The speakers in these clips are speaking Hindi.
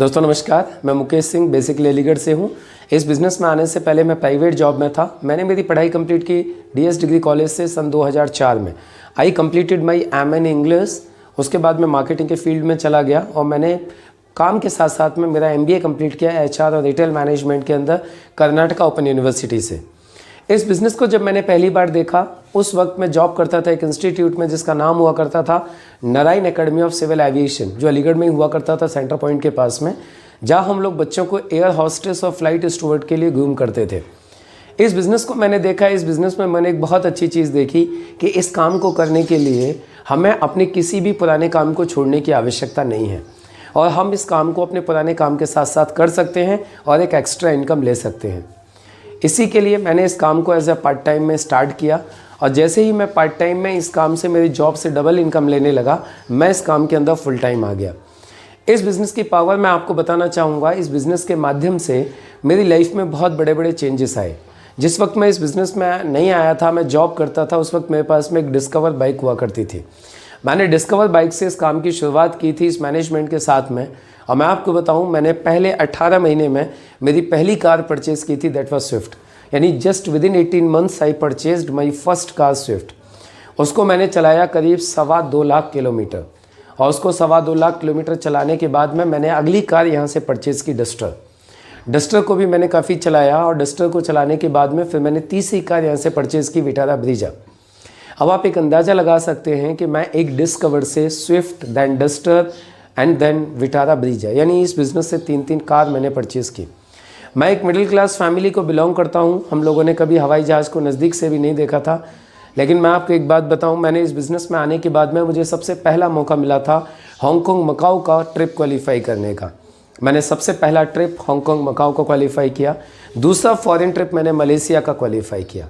दोस्तों नमस्कार, मैं मुकेश सिंह बेसिकली अलीगढ़ से हूँ। इस बिज़नेस में आने से पहले मैं प्राइवेट जॉब में था। मैंने मेरी पढ़ाई कंप्लीट की डीएस डिग्री कॉलेज से सन 2004 में। I completed my M in English. उसके बाद मैं मार्केटिंग के फील्ड में चला गया और मैंने काम के साथ साथ में मेरा MBA कंप्लीट किया HR और रिटेल मैनेजमेंट के अंदर कर्नाटका ओपन यूनिवर्सिटी से। इस बिज़नेस को जब मैंने पहली बार देखा, उस वक्त मैं जॉब करता था एक इंस्टीट्यूट में जिसका नाम हुआ करता था Narayan academy of civil aviation, जो अलीगढ़ में हुआ करता था सेंटर पॉइंट के पास में, जहां हम लोग बच्चों को एयर हॉस्टेस और फ्लाइट स्टूवर्ड के लिए ग्रूम करते थे। इस बिज़नेस को मैंने देखा। इस बिज़नेस में मैंने एक बहुत अच्छी चीज़ देखी कि इस काम को करने के लिए हमें अपने किसी भी पुराने काम को छोड़ने की आवश्यकता नहीं है और हम इस काम को अपने पुराने काम के साथ साथ कर सकते हैं और एक एक्स्ट्रा इनकम ले सकते हैं। इसी के लिए मैंने इस काम को एज ए पार्ट टाइम में स्टार्ट किया और जैसे ही मैं पार्ट टाइम में इस काम से मेरी जॉब से डबल इनकम लेने लगा, मैं इस काम के अंदर फुल टाइम आ गया। इस बिज़नेस की पावर मैं आपको बताना चाहूँगा। इस बिज़नेस के माध्यम से मेरी लाइफ में बहुत बड़े बड़े चेंजेस आए। जिस वक्त मैं इस बिज़नेस में नहीं आया था, मैं जॉब करता था, उस वक्त मेरे पास में एक डिस्कवर बाइक हुआ करती थी। मैंने डिस्कवर बाइक से इस काम की शुरुआत की थी इस मैनेजमेंट के साथ में। और मैं आपको बताऊं, मैंने पहले 18 महीने में मेरी पहली कार परचेज़ की थी, दैट वाज स्विफ्ट। यानी just with in 18 months I purchased my first car Swift. उसको मैंने चलाया करीब 2.25 लाख किलोमीटर और उसको 2.25 लाख किलोमीटर चलाने के बाद में मैंने अगली कार यहाँ से परचेज़ की, डस्टर को भी मैंने काफ़ी चलाया और डस्टर को चलाने के बाद में फिर मैंने तीसरी कार यहाँ से परचेज़ की, विटारा ब्रीजा। अब आप एक अंदाज़ा लगा सकते हैं कि मैं एक डिस्कवर से Swift, than Duster and then Vitara Brezza, यानी इस बिज़नेस से 3 कार मैंने परचेज़ की। मैं एक मिडिल क्लास फैमिली को बिलोंग करता हूँ। हम लोगों ने कभी हवाई जहाज़ को नज़दीक से भी नहीं देखा था। लेकिन मैं आपको एक बात बताऊँ, मैंने इस बिज़नेस में आने के बाद में मुझे सबसे पहला मौका मिला था हांगकांग मकाऊ का ट्रिप क्वालिफाई करने का। मैंने सबसे पहला ट्रिप हांगकांग मकाऊ का क्वालिफाई किया। दूसरा फॉरेन ट्रिप मैंने मलेशिया का क्वालिफाई किया।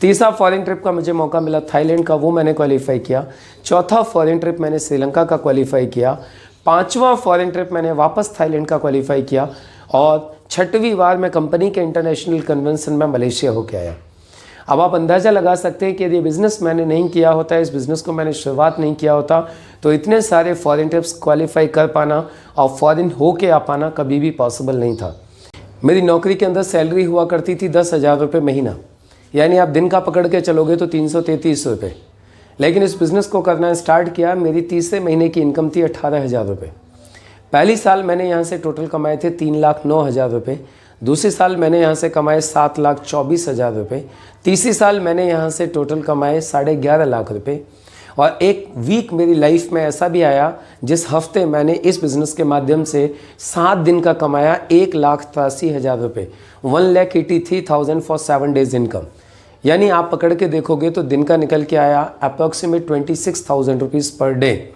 तीसरा फॉरेन ट्रिप का मुझे मौका मिला थाईलैंड का, वो मैंने क्वालिफाई किया। चौथा फॉरेन ट्रिप मैंने श्रीलंका का क्वालिफाई किया। 5वां फॉरेन ट्रिप मैंने वापस थाईलैंड का क्वालिफाई किया और 6वीं बार मैं कंपनी के इंटरनेशनल कन्वेंशन में मलेशिया होकर आया। अब आप अंदाज़ा लगा सकते हैं कि यदि बिज़नेस मैंने नहीं किया होता, इस बिज़नेस को मैंने शुरुआत नहीं किया होता, तो इतने सारे फॉरेन ट्रिप्स क्वालिफाई कर पाना और फॉरेन होके आ पाना कभी भी पॉसिबल नहीं था। मेरी नौकरी के अंदर सैलरी हुआ करती थी 10,000 रुपये महीना, यानी आप दिन का पकड़ के चलोगे तो 333 रुपये। लेकिन इस बिज़नेस को करना स्टार्ट किया, मेरी तीसरे महीने की इनकम थी 18,000 रुपये। पहली साल मैंने यहाँ से टोटल कमाए थे 3,09,000 रुपये। दूसरे साल मैंने यहाँ से कमाए 7,24,000 रुपये। तीसरी साल मैंने यहाँ से टोटल कमाए 11.5 लाख रुपये। और एक वीक मेरी लाइफ में ऐसा भी आया जिस हफ्ते मैंने इस बिज़नेस के माध्यम से 7 दिन का कमाया 1,83,000 रुपये, 1,83,000 फॉर 7 डेज इनकम। यानी आप पकड़ के देखोगे तो दिन का निकल के आया अप्रॉक्सीमेट 26,000 रुपीज़ पर डे।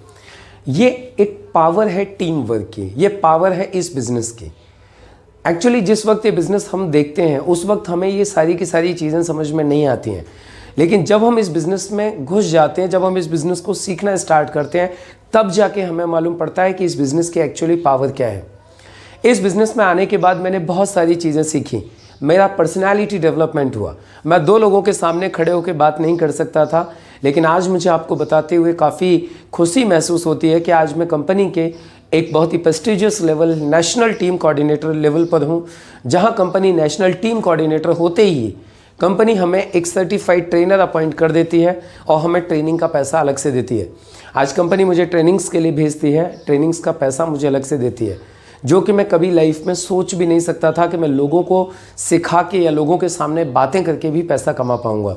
ये एक पावर है टीम वर्क की, ये पावर है इस बिज़नेस की। एक्चुअली जिस वक्त ये बिज़नेस हम देखते हैं उस वक्त हमें ये सारी की सारी चीज़ें समझ में नहीं आती हैं, लेकिन जब हम इस बिज़नेस में घुस जाते हैं, जब हम इस बिज़नेस को सीखना स्टार्ट करते हैं, तब जाके हमें मालूम पड़ता है कि इस बिज़नेस की एक्चुअली पावर क्या है। इस बिज़नेस में आने के बाद मैंने बहुत सारी चीज़ें सीखी। मेरा पर्सनालिटी डेवलपमेंट हुआ। मैं 2 लोगों के सामने खड़े होकर बात नहीं कर सकता था, लेकिन आज मुझे आपको बताते हुए काफ़ी खुशी महसूस होती है कि आज मैं कंपनी के एक बहुत ही prestigious level, national team coordinator level पर हूँ, जहाँ कंपनी नेशनल टीम कोऑर्डिनेटर होते ही कंपनी हमें एक सर्टिफाइड ट्रेनर अपॉइंट कर देती है और हमें ट्रेनिंग का पैसा अलग से देती है। आज कंपनी मुझे ट्रेनिंग्स के लिए भेजती है, ट्रेनिंग्स का पैसा मुझे अलग से देती है, जो कि मैं कभी लाइफ में सोच भी नहीं सकता था कि मैं लोगों को सिखा के या लोगों के सामने बातें करके भी पैसा कमा पाऊंगा।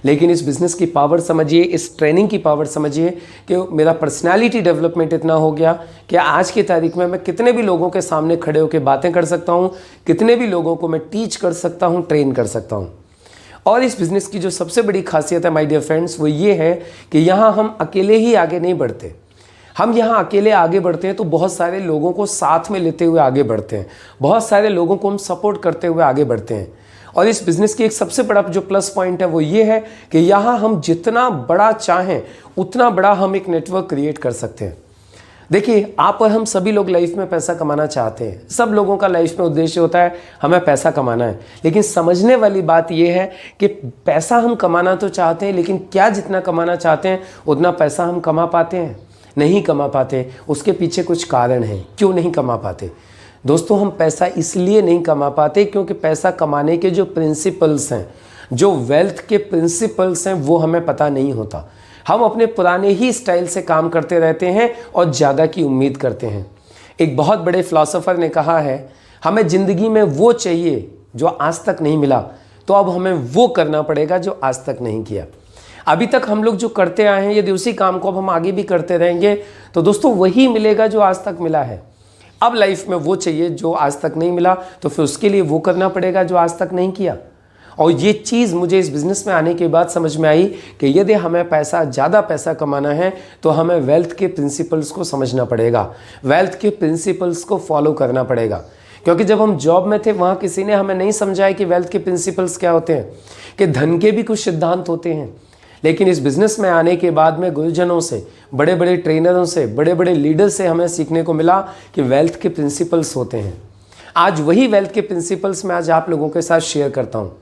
लेकिन इस बिज़नेस की पावर समझिए, इस ट्रेनिंग की पावर समझिए कि मेरा पर्सनालिटी डेवलपमेंट इतना हो गया कि आज की तारीख में मैं कितने भी लोगों के सामने खड़े होकर बातें कर सकता हूँ, कितने भी लोगों को मैं टीच कर सकता हूँ, ट्रेन कर सकता हूँ। और इस बिज़नेस की जो सबसे बड़ी खासियत है माय डियर फ्रेंड्स, वो ये है कि यहाँ हम अकेले ही आगे नहीं बढ़ते। हम यहाँ अकेले आगे बढ़ते हैं तो बहुत सारे लोगों को साथ में लेते हुए आगे बढ़ते हैं, बहुत सारे लोगों को हम सपोर्ट करते हुए आगे बढ़ते हैं। और इस बिज़नेस की एक सबसे बड़ा जो प्लस पॉइंट है वो ये है कि यहाँ हम जितना बड़ा चाहें उतना बड़ा हम एक नेटवर्क क्रिएट कर सकते हैं। देखिए, आप और हम सभी लोग लाइफ में पैसा कमाना चाहते हैं। सब लोगों का लाइफ में उद्देश्य होता है हमें पैसा कमाना है, लेकिन समझने वाली बात यह है कि पैसा हम कमाना तो चाहते हैं, लेकिन क्या जितना कमाना चाहते हैं उतना पैसा हम कमा पाते हैं? नहीं कमा पाते। उसके पीछे कुछ कारण हैं क्यों नहीं कमा पाते। दोस्तों हम पैसा इसलिए नहीं कमा पाते क्योंकि पैसा कमाने के जो प्रिंसिपल्स हैं, जो वेल्थ के प्रिंसिपल्स हैं, वो हमें पता नहीं होता। हम अपने पुराने ही स्टाइल से काम करते रहते हैं और ज़्यादा की उम्मीद करते हैं। एक बहुत बड़े फिलोसोफर ने कहा है, हमें ज़िंदगी में वो चाहिए जो आज तक नहीं मिला, तो अब हमें वो करना पड़ेगा जो आज तक नहीं किया। अभी तक हम लोग जो करते आए हैं, यदि उसी काम को अब हम आगे भी करते रहेंगे तो दोस्तों वही मिलेगा जो आज तक मिला है। अब लाइफ में वो चाहिए जो आज तक नहीं मिला, तो फिर उसके लिए वो करना पड़ेगा जो आज तक नहीं किया। और ये चीज़ मुझे इस बिज़नेस में आने के बाद समझ में आई कि यदि हमें ज़्यादा पैसा कमाना है तो हमें वेल्थ के प्रिंसिपल्स को समझना पड़ेगा, वेल्थ के प्रिंसिपल्स को फॉलो करना पड़ेगा। क्योंकि जब हम जॉब में थे वहाँ किसी ने हमें नहीं समझाया कि वेल्थ के प्रिंसिपल्स क्या होते हैं, कि धन के भी कुछ सिद्धांत होते हैं। लेकिन इस बिज़नेस में आने के बाद में गुरुजनों से, बड़े बड़े ट्रेनरों से, बड़े बड़े लीडर्स से हमें सीखने को मिला कि वेल्थ के प्रिंसिपल्स होते हैं। आज वही वेल्थ के प्रिंसिपल्स मैं आज आप लोगों के साथ शेयर करता हूँ।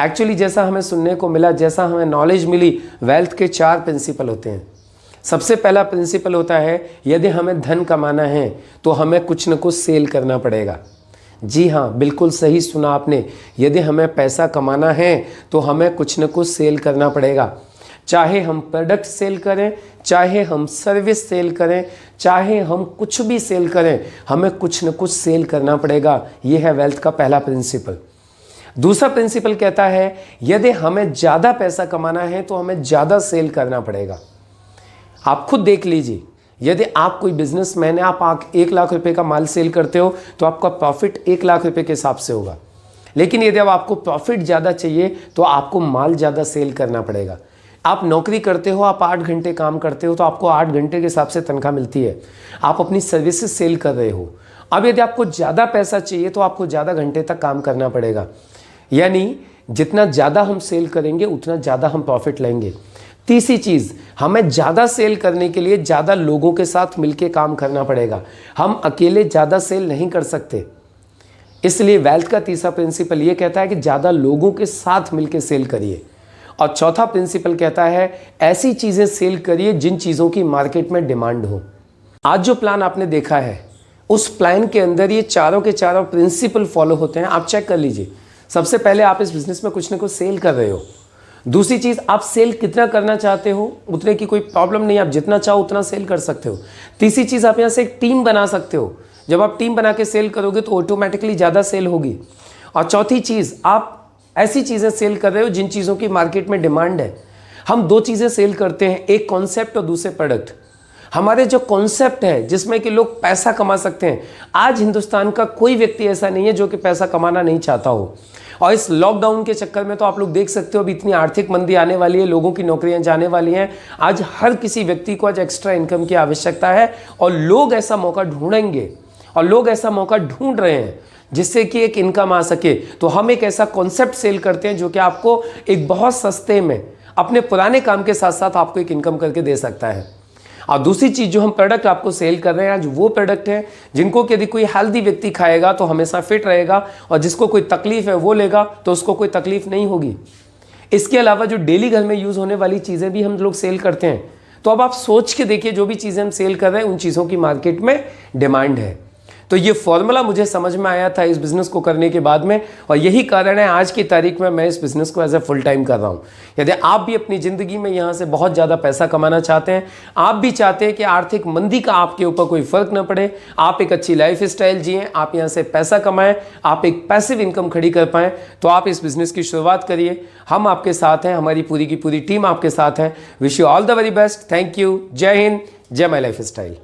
एक्चुअली जैसा हमें सुनने को मिला, जैसा हमें नॉलेज मिली, वेल्थ के 4 प्रिंसिपल होते हैं। सबसे पहला प्रिंसिपल होता है, यदि हमें धन कमाना है तो हमें कुछ न कुछ सेल करना पड़ेगा। जी हाँ, बिल्कुल सही सुना आपने। यदि हमें पैसा कमाना है तो हमें कुछ न कुछ सेल करना पड़ेगा। चाहे हम प्रोडक्ट सेल करें, चाहे हम सर्विस सेल करें, चाहे हम कुछ भी सेल करें, हमें कुछ न कुछ सेल करना पड़ेगा। यह है वेल्थ का पहला प्रिंसिपल। दूसरा प्रिंसिपल कहता है, यदि हमें ज़्यादा पैसा कमाना है तो हमें ज़्यादा सेल करना पड़ेगा। आप खुद देख लीजिए, यदि आप कोई बिजनेसमैन है, आप 1 लाख रुपए का माल सेल करते हो तो आपका प्रॉफिट 1 लाख रुपए के हिसाब से होगा। लेकिन यदि अब आपको प्रॉफिट ज़्यादा चाहिए तो आपको माल ज़्यादा सेल करना पड़ेगा। आप नौकरी करते हो, आप 8 घंटे काम करते हो तो आपको 8 घंटे के हिसाब से तनख्वाह मिलती है। आप अपनी सर्विसेज सेल कर रहे हो। अब यदि आपको ज़्यादा पैसा चाहिए तो आपको ज़्यादा घंटे तक काम करना पड़ेगा। यानी जितना ज़्यादा हम सेल करेंगे उतना ज़्यादा हम प्रॉफिट लेंगे। तीसरी चीज़, हमें ज़्यादा सेल करने के लिए ज़्यादा लोगों के साथ मिलकर काम करना पड़ेगा। हम अकेले ज़्यादा सेल नहीं कर सकते। इसलिए वेल्थ का तीसरा प्रिंसिपल ये कहता है कि ज़्यादा लोगों के साथ मिलकर सेल करिए। और चौथा प्रिंसिपल कहता है, ऐसी चीज़ें सेल करिए जिन चीज़ों की मार्केट में डिमांड हो। आज जो प्लान आपने देखा है, उस प्लान के अंदर ये चारों के चारों प्रिंसिपल फॉलो होते हैं। आप चेक कर लीजिए। सबसे पहले आप इस बिज़नेस में कुछ ना कुछ सेल कर रहे हो। दूसरी चीज़, आप सेल कितना करना चाहते हो उतने की कोई प्रॉब्लम नहीं, आप जितना चाहो उतना सेल कर सकते हो। तीसरी चीज़, आप यहाँ से एक टीम बना सकते हो। जब आप टीम बना के सेल करोगे तो ऑटोमेटिकली ज़्यादा सेल होगी। और चौथी चीज़, आप ऐसी चीज़ें सेल कर रहे हो जिन चीज़ों की मार्केट में डिमांड है। हम 2 चीज़ें सेल करते हैं, एक कॉन्सेप्ट और दूसरे प्रोडक्ट। हमारे जो कॉन्सेप्ट है जिसमें कि लोग पैसा कमा सकते हैं, आज हिंदुस्तान का कोई व्यक्ति ऐसा नहीं है जो कि पैसा कमाना नहीं चाहता हो। और इस लॉकडाउन के चक्कर में तो आप लोग देख सकते हो, अभी इतनी आर्थिक मंदी आने वाली है, लोगों की नौकरियां जाने वाली हैं। आज हर किसी व्यक्ति को आज एक्स्ट्रा इनकम की आवश्यकता है और लोग ऐसा मौका ढूंढेंगे और लोग ऐसा मौका ढूंढ रहे हैं जिससे कि एक इनकम आ सके। तो हम एक ऐसा कॉन्सेप्ट सेल करते हैं जो कि आपको एक बहुत सस्ते में अपने पुराने काम के साथ साथ आपको एक इनकम करके दे सकता है। और दूसरी चीज़ जो हम प्रोडक्ट आपको सेल कर रहे हैं आज, वो प्रोडक्ट है जिनको यदि कोई हेल्दी व्यक्ति खाएगा तो हमेशा फिट रहेगा, और जिसको कोई तकलीफ है वो लेगा तो उसको कोई तकलीफ नहीं होगी। इसके अलावा जो डेली घर में यूज़ होने वाली चीज़ें भी हम लोग सेल करते हैं। तो अब आप सोच के देखिए, जो भी चीज़ें हम सेल कर रहे हैं उन चीज़ों की मार्केट में डिमांड है। तो ये फॉर्मूला मुझे समझ में आया था इस बिज़नेस को करने के बाद में, और यही कारण है आज की तारीख में मैं इस बिज़नेस को एज ए फुल टाइम कर रहा हूँ। यदि आप भी अपनी ज़िंदगी में यहाँ से बहुत ज़्यादा पैसा कमाना चाहते हैं, आप भी चाहते हैं कि आर्थिक मंदी का आपके ऊपर कोई फ़र्क ना पड़े, आप एक अच्छी लाइफ स्टाइल जिएँ, आप यहाँ से पैसा कमाएँ, आप एक पैसिव इनकम खड़ी कर पाएँ, तो आप इस बिज़नेस की शुरुआत करिए। हम आपके साथ हैं, हमारी पूरी की पूरी टीम आपके साथ है। Wish you all the very best. Thank you. जय हिंद, जय माई लाइफ स्टाइल।